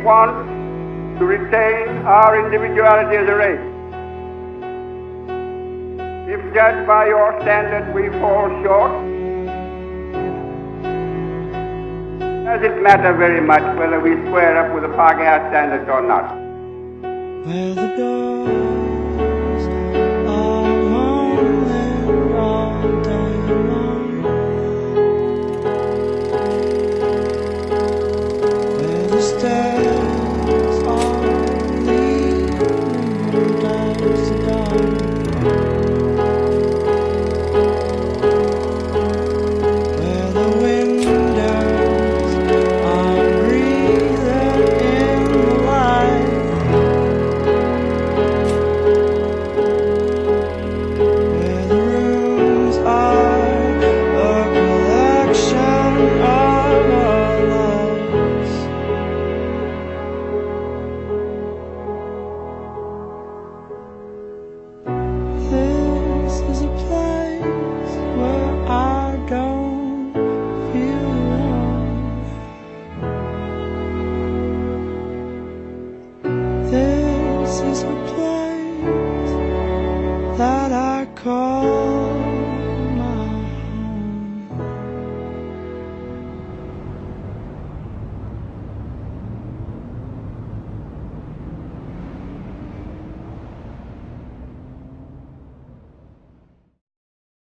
want to retain our individuality as a race. If judged by your standards we fall short, does it matter very much whether we square up with the Pagaya standards or not? Where the doors are lonely all day long, where the stairs